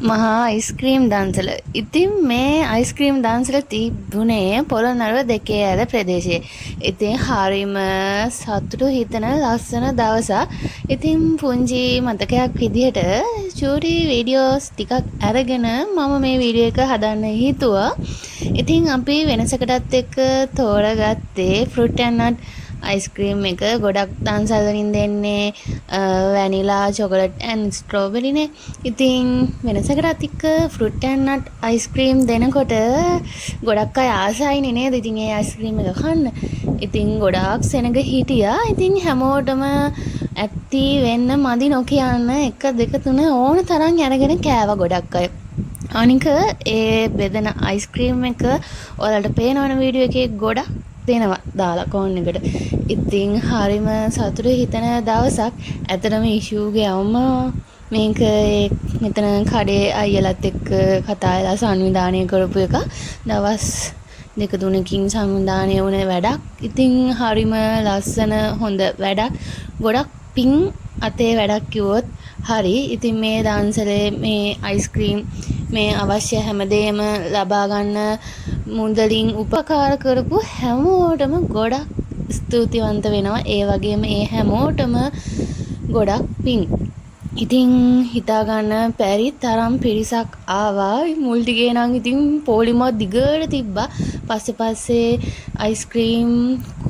මහා අයිස්ක්‍රීම් දන්සල. ඉතින් මේ අයිස්ක්‍රීම් දන්සල තිබුණේ පොළොන්නරුව දෙකේ ඇල ප්‍රදේශයේ. ඉතින් හරිම සතුටු හිතන ලස්සන දවසක්. ඉතින් පුංචි මතකයක් විදිහට චූටි වීඩියෝස් ටිකක් අරගෙන මම මේ වීඩියෝ එක හදන්න හිතුවා. ඉතින් අපි වෙනසකටත් එක්ක තෝරගත්තේ ෆෘට් ඇන්ඩ් නට් අයිස්ක්‍රීම් එක. ගොඩක් දන්සල් වලින් දෙන්නේ වැනිලා, චොකලට් ඇන්ඩ් ස්ට්‍රෝබෙරිනේ. ඉතින් වෙනසකටත් එක්ක ෆෘට් ඇන්ඩ් නට් අයිස්ක්‍රීම් දෙනකොට ගොඩක් අය ආසයිනේ නේද? ඉතින් ඒ අයිස්ක්‍රීම් එක කන්න. ඉතින් ගොඩාක් සෙනග හිටියා. ඉතින් හැමෝටම ඇක්ටි වෙන්න මදි නොකියන්න 1 2 3 ඕන තරම් අරගෙන කෑවා ගොඩක් අය. අනික ඒ බෙදෙන අයිස්ක්‍රීම් එක ඔයාලට පේනවන වීඩියෝ එකේ ගොඩක් දෙනවා දාලා කෝන් එකට. ඉතින් හරිම සතුටු හිතන දවසක්. ඇත්තටම ඉෂුගේ අම්මා මේක මෙතන කඩේ අයියලත් එක්ක කතා වෙලා සංවිධානය කරපු එක. දවස් 2-3කින් සංවිධානය වුණ වැඩක්. ඉතින් හරිම ලස්සන හොඳ වැඩක්. ගොඩක් පිං අතේ වැඩක් කිව්වොත් හරි. ඉතින් මේ දන්සලේ මේ අයිස්ක්‍රීම් මේ අවශ්‍ය හැමදේම ලබා ගන්න මුදලින් උපකාර කරපු හැමෝටම ගොඩක් ස්තුතිවන්ත වෙනවා. ඒ වගේම ඒ හැමෝටම ගොඩක් පිං. ඉතින් හිතා ගන්න බැරි තරම් පිරිසක් ආවා. මුල් ටිකේ නම් ඉතින් පොලිමත් දිගට තිබ්බා. පස්සේ අයිස්ක්‍රීම්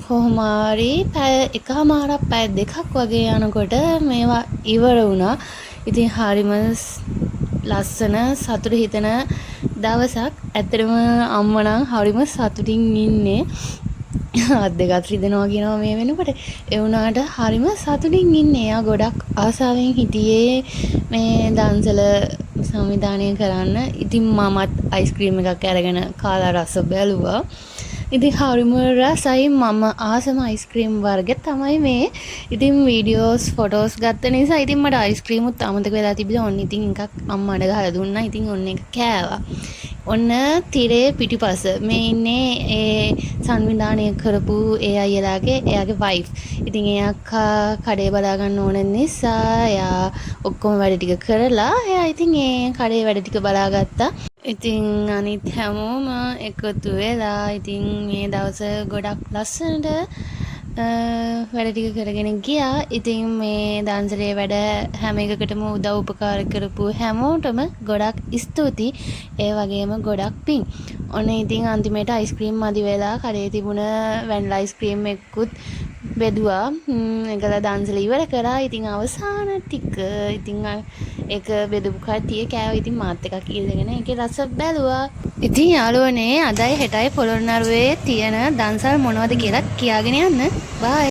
කොහොම හරි පැය එකමාරක් පැය දෙකක් වගේ යනකොට මේවා ඉවර වුණා. ඉතින් හරිම ලස්සන සතුට හිතන දවසක්. ඇත්තටම අම්මා නම් හරිම සතුටින් ඉන්නේ. අත් දෙකත් රිදෙනවා කියනවා මේ වෙනකොට. ඒ වුණාට හරිම සතුටින් ඉන්නේ. එයා ගොඩක් ආසාවෙන් හිටියේ මේ දන්සල සංවිධානය කරන්න. ඉතින් මමත් අයිස්ක්‍රීම් එකක් අරගෙන කාලා රස බැලුවා. ඉතින් හරිම රසයි. මම ආසම අයිස්ක්‍රීම් වර්ග තමයි මේ. ඉතින් වීඩියෝස් ෆොටෝස් ගත්ත නිසා ඉතින් මට අයිස්ක්‍රීමුත් අමතක වෙලා තිබිලා. ඔන්න ඉතින් එකක් අම්මට ගහලා දුන්නා. ඉතින් ඔන්න එක කෑවා. ඔන්න තිරේ පිටිපස මේ ඉන්නේ ඒ සංවිධානය කරපු ඒ අයියලාගේ එයාගේ වයිෆ්. ඉතින් එයා කඩේ බලා ගන්න ඕන නිසා එයා ඔක්කොම වැඩ ටික කරලා එයා ඉතින් ඒ කඩේ වැඩ ටික බලාගත්තා. ඉතින් අනිත් හැමෝම එකතු වෙලා ඉතින් මේ දවස ගොඩක් ලස්සනට වැඩ ටික කරගෙන ගියා. ඉතින් මේ දන්සලේ වැඩ හැම එකකටම උදව් උපකාර කරපු හැමෝටම ගොඩක් ස්තුතියි. ඒ වගේම ගොඩක් පිං. ඔන්න ඉතින් අන්තිමේට අයිස්ක්‍රීම් මදි වෙලා කඩේ තිබුණ වැනිලා අයිස්ක්‍රීම් එකකුත් බෙදුවා. ඒකලා දන්සල ඉවර කරා. ඉතින් අවසාන ටික ඉතින් ඒක බෙදපු කට්ටිය කෑවා. ඉතින් මාත් එකක් ඉල්ලගෙන ඒකේ රස බැලුවා. ඉතින් යාළුවනේ අදයි හෙටයි පොළොන්නරුවේ තියෙන දන්සල් මොනවද කියලා කියාගෙන යන්න. බයි.